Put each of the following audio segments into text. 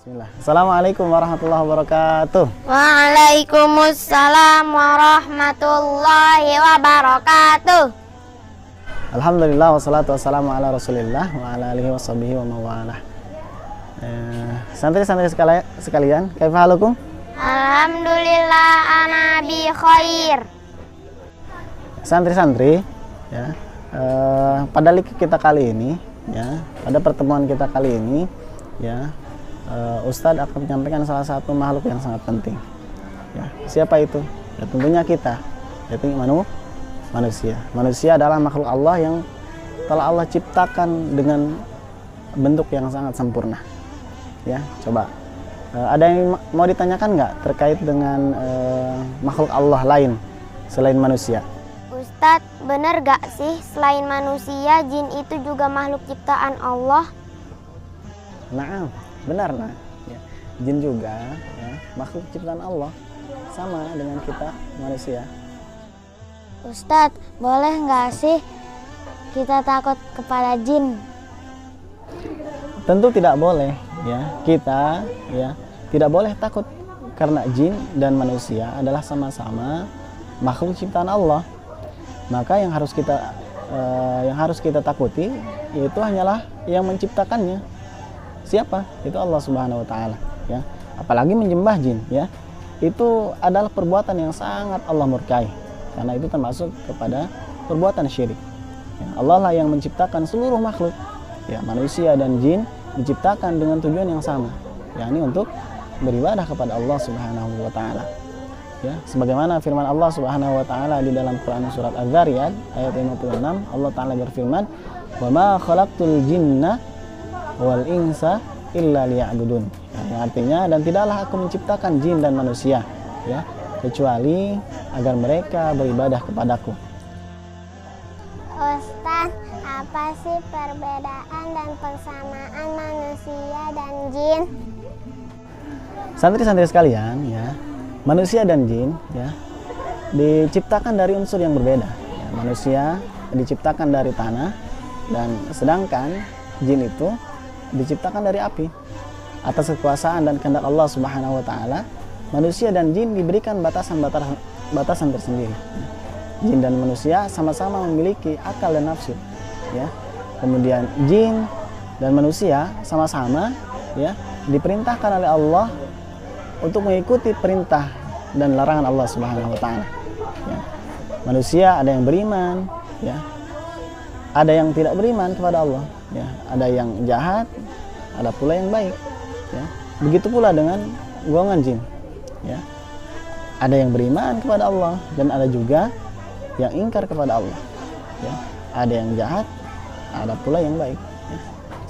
Bismillah. Assalamualaikum warahmatullahi wabarakatuh. Waalaikumsalam warahmatullahi wabarakatuh. Alhamdulillah wassalatu wassalamu ala rasulillah wa ala alihi washabihi wa mawalah. Santri-santri sekalian, kaifa halukum? Alhamdulillah ana bi khair. Santri-santri, ya, pada kita kali ini, ya, pada pertemuan kita kali ini, ya, Ustadz akan menyampaikan salah satu makhluk yang sangat penting. Ya, siapa itu? Ya, tentunya kita, yaitu manusia. Manusia adalah makhluk Allah yang telah Allah ciptakan dengan bentuk yang sangat sempurna. Ya, coba. Ada yang mau ditanyakan nggak terkait dengan makhluk Allah lain selain manusia? Ustadz, benar gak sih selain manusia, jin itu juga makhluk ciptaan Allah? Nah, benar, nah. Ya, jin juga, ya, makhluk ciptaan Allah, sama dengan kita manusia. Ustadz, boleh nggak sih kita takut kepada jin? Tentu tidak boleh, ya. Kita, ya, tidak boleh takut karena jin dan manusia adalah sama-sama makhluk ciptaan Allah. Maka yang harus kita takuti yaitu hanyalah yang menciptakannya. Siapa? Itu Allah Subhanahu wa taala, ya. Apalagi menyembah jin, ya. Itu adalah perbuatan yang sangat Allah murkai. Karena itu termasuk kepada perbuatan syirik. Ya, Allah lah yang menciptakan seluruh makhluk. Ya, manusia dan jin diciptakan dengan tujuan yang sama, yakni untuk beribadah kepada Allah Subhanahu wa taala. Ya, sebagaimana firman Allah Subhanahu wa taala di dalam Quran surat Az-Zariyat ayat 56, Allah taala berfirman, "Wa ma khalaqtul jinna wal insa illa liya'budun." Ya, yang artinya, dan tidaklah aku menciptakan jin dan manusia, ya, kecuali agar mereka beribadah kepadaku. Ustaz, apa sih perbedaan dan persamaan manusia dan jin? Santri-santri sekalian, ya, manusia dan jin, ya, diciptakan dari unsur yang berbeda. Ya, manusia diciptakan dari tanah, dan sedangkan jin itu diciptakan dari api. Atas kekuasaan dan kehendak Allah Subhanahu wa taala, manusia dan jin diberikan batasan tersendiri. Jin dan manusia sama-sama memiliki akal dan nafsu, ya. Kemudian jin dan manusia sama-sama, ya, diperintahkan oleh Allah untuk mengikuti perintah dan larangan Allah Subhanahu wa taala. Ya. Manusia ada yang beriman, ya. Ada yang tidak beriman kepada Allah, ya. Ada yang jahat, ada pula yang baik, ya. Begitu pula dengan golongan jin, ya. Ada yang beriman kepada Allah dan ada juga yang ingkar kepada Allah, ya. Ada yang jahat, ada pula yang baik, ya.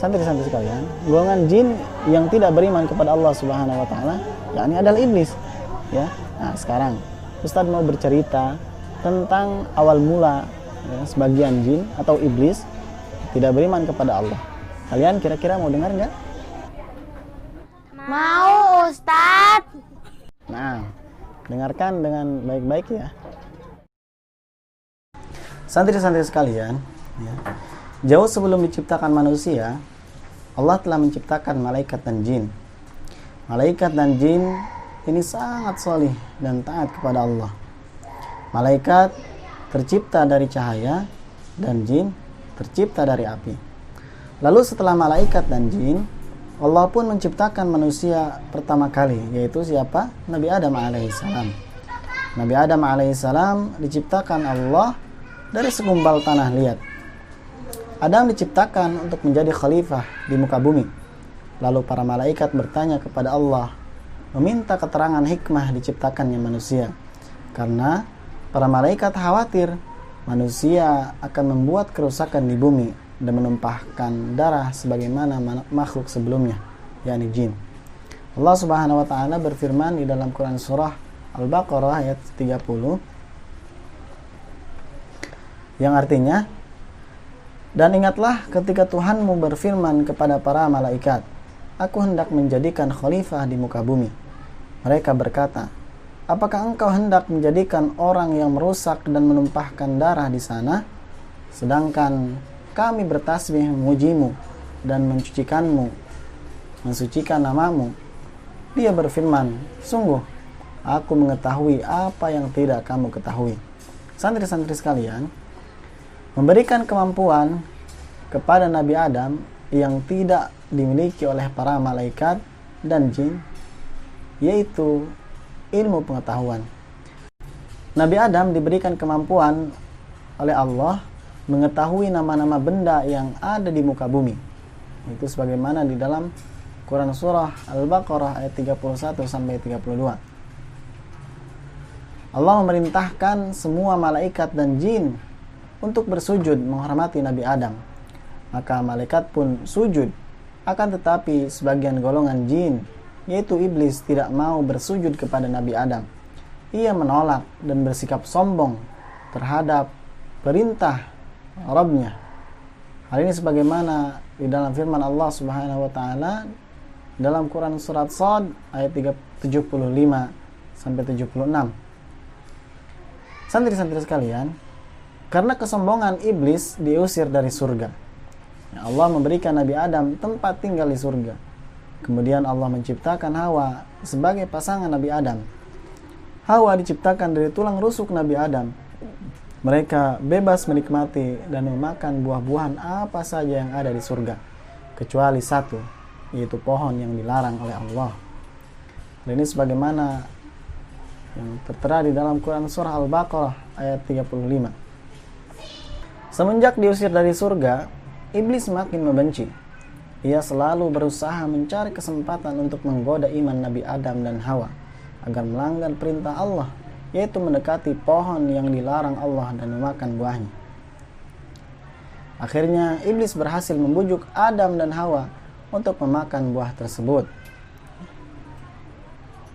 Santri-santri sekalian, golongan jin yang tidak beriman kepada Allah Subhanahu wa taala, yakni adalah iblis, ya. Nah, sekarang Ustadz mau bercerita tentang awal mula, ya, sebagian jin atau iblis tidak beriman kepada Allah. Kalian kira-kira mau dengar nggak? Mau, Ustadz. Nah, dengarkan dengan baik-baik, ya. Santri-santri sekalian, ya, jauh sebelum diciptakan manusia, Allah telah menciptakan malaikat dan jin. Malaikat dan jin ini sangat salih dan taat kepada Allah. Malaikat tercipta dari cahaya dan jin tercipta dari api. Lalu setelah malaikat dan jin, Allah pun menciptakan manusia pertama kali, yaitu siapa? Nabi Adam alaihissalam. Nabi Adam alaihissalam diciptakan Allah dari segumpal tanah liat. Adam diciptakan untuk menjadi khalifah di muka bumi. Lalu para malaikat bertanya kepada Allah, meminta keterangan hikmah diciptakannya manusia. Karena para malaikat khawatir manusia akan membuat kerusakan di bumi dan menumpahkan darah sebagaimana makhluk sebelumnya, yakni jin. Allah Subhanahu wa taala berfirman di dalam Quran surah Al-Baqarah ayat 30, yang artinya, dan ingatlah ketika Tuhanmu berfirman kepada para malaikat, aku hendak menjadikan khalifah di muka bumi. Mereka berkata, apakah engkau hendak menjadikan orang yang merusak dan menumpahkan darah di sana, sedangkan kami bertasbih memujimu dan mensucikan namamu Dia berfirman, sungguh aku mengetahui apa yang tidak kamu ketahui. Santri-santri sekalian, memberikan kemampuan kepada Nabi Adam yang tidak dimiliki oleh para malaikat dan jin, yaitu ilmu pengetahuan. Nabi Adam diberikan kemampuan oleh Allah mengetahui nama-nama benda yang ada di muka bumi. Itu sebagaimana di dalam Quran surah Al-Baqarah ayat 31 sampai 32. Allah memerintahkan semua malaikat dan jin untuk bersujud menghormati Nabi Adam. Maka malaikat pun sujud. Akan tetapi sebagian golongan jin, yaitu iblis, tidak mau bersujud kepada Nabi Adam. Ia menolak dan bersikap sombong terhadap perintah Rabbnya. Hal ini sebagaimana di dalam firman Allah Subhanahu wa taala dalam Quran surat Shad ayat 75 sampai 76. Santri-santri sekalian, karena kesombongan iblis diusir dari surga. Allah memberikan Nabi Adam tempat tinggal di surga. Kemudian Allah menciptakan Hawa sebagai pasangan Nabi Adam. Hawa diciptakan dari tulang rusuk Nabi Adam. Mereka bebas menikmati dan memakan buah-buahan apa saja yang ada di surga, kecuali satu, yaitu pohon yang dilarang oleh Allah. Dan ini sebagaimana yang tertera di dalam Quran surah Al-Baqarah ayat 35. Semenjak diusir dari surga, iblis makin membenci. Ia selalu berusaha mencari kesempatan untuk menggoda iman Nabi Adam dan Hawa agar melanggar perintah Allah, yaitu mendekati pohon yang dilarang Allah dan memakan buahnya. Akhirnya iblis berhasil membujuk Adam dan Hawa untuk memakan buah tersebut.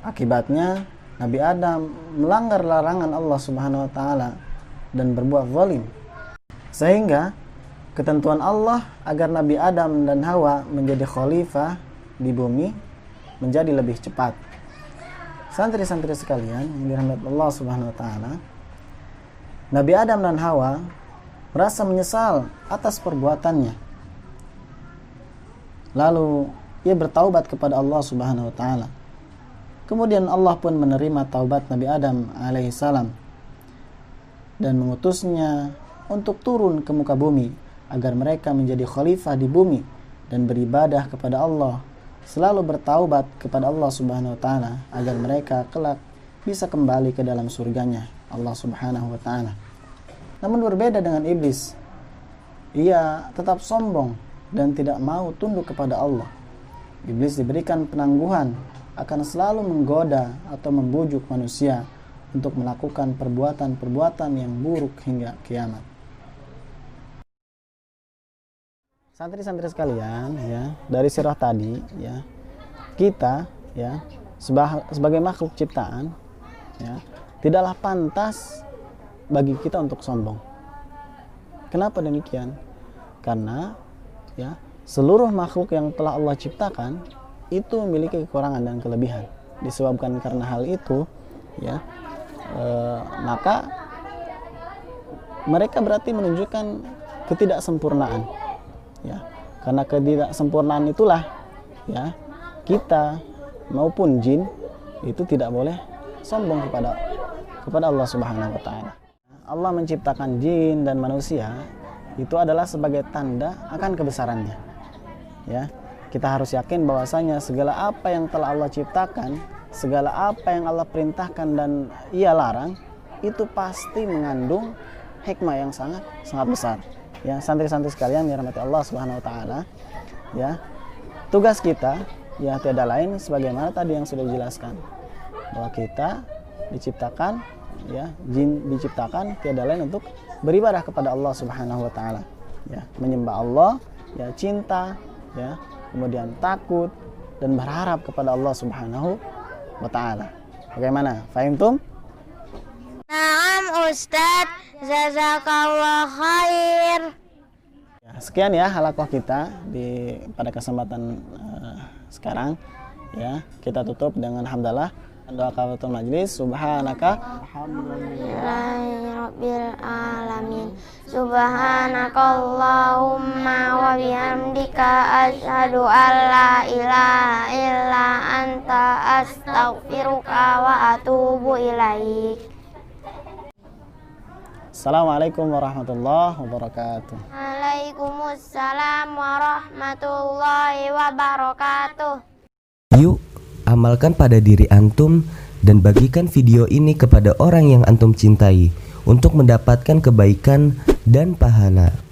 Akibatnya Nabi Adam melanggar larangan Allah Subhanahu wa taala dan berbuat zalim, sehingga ketentuan Allah agar Nabi Adam dan Hawa menjadi khalifah di bumi menjadi lebih cepat. Santri-santri sekalian yang dirahmati Allah Subhanahu wa taala, Nabi Adam dan Hawa merasa menyesal atas perbuatannya. Lalu ia bertaubat kepada Allah Subhanahu wa taala. Kemudian Allah pun menerima taubat Nabi Adam alaihissalam dan mengutusnya untuk turun ke muka bumi agar mereka menjadi khalifah di bumi dan beribadah kepada Allah, selalu bertaubat kepada Allah Subhanahu wa taala agar mereka kelak bisa kembali ke dalam surganya Allah Subhanahu wa taala. Namun berbeda dengan iblis, ia tetap sombong dan tidak mau tunduk kepada Allah. Iblis diberikan penangguhan akan selalu menggoda atau membujuk manusia untuk melakukan perbuatan-perbuatan yang buruk hingga kiamat. Santri-santri sekalian, ya, dari sirah tadi, ya, kita, ya, sebagai makhluk ciptaan, ya, tidaklah pantas bagi kita untuk sombong. Kenapa demikian? Karena, ya, seluruh makhluk yang telah Allah ciptakan itu memiliki kekurangan dan kelebihan. Disebabkan karena hal itu, ya, maka mereka berarti menunjukkan ketidaksempurnaan. Ya, karena ketidaksempurnaan itulah, ya, kita maupun jin itu tidak boleh sombong kepada Allah Subhanahu wa taala. Allah menciptakan jin dan manusia itu adalah sebagai tanda akan kebesarannya. Ya, kita harus yakin bahwasanya segala apa yang telah Allah ciptakan, segala apa yang Allah perintahkan dan Ia larang, itu pasti mengandung hikmah yang sangat besar. Ya, santri-santri sekalian dirahmati Allah Subhanahu wa taala, ya. Tugas kita, ya, tiada lain sebagaimana tadi yang sudah dijelaskan, bahwa kita diciptakan, ya, jin diciptakan tiada lain untuk beribadah kepada Allah Subhanahu wa taala, ya, menyembah Allah, ya, cinta, ya, kemudian takut dan berharap kepada Allah Subhanahu wa taala. Bagaimana? Fahimtum? Naam Ustadz, jazakallah khair. Ya, sekian ya halaqah kita pada kesempatan sekarang, ya. Kita tutup dengan hamdalah. Doa kafaratul majlis, subhanaka Rabbil alamin. Subhanakallahumma wa bihamdika asyhadu an la ilaha illa anta astaghfiruka wa atubu ilaik. Assalamualaikum warahmatullahi wabarakatuh. Waalaikumsalam warahmatullahi wabarakatuh. Yuk, amalkan pada diri antum dan bagikan video ini kepada orang yang antum cintai untuk mendapatkan kebaikan dan pahala.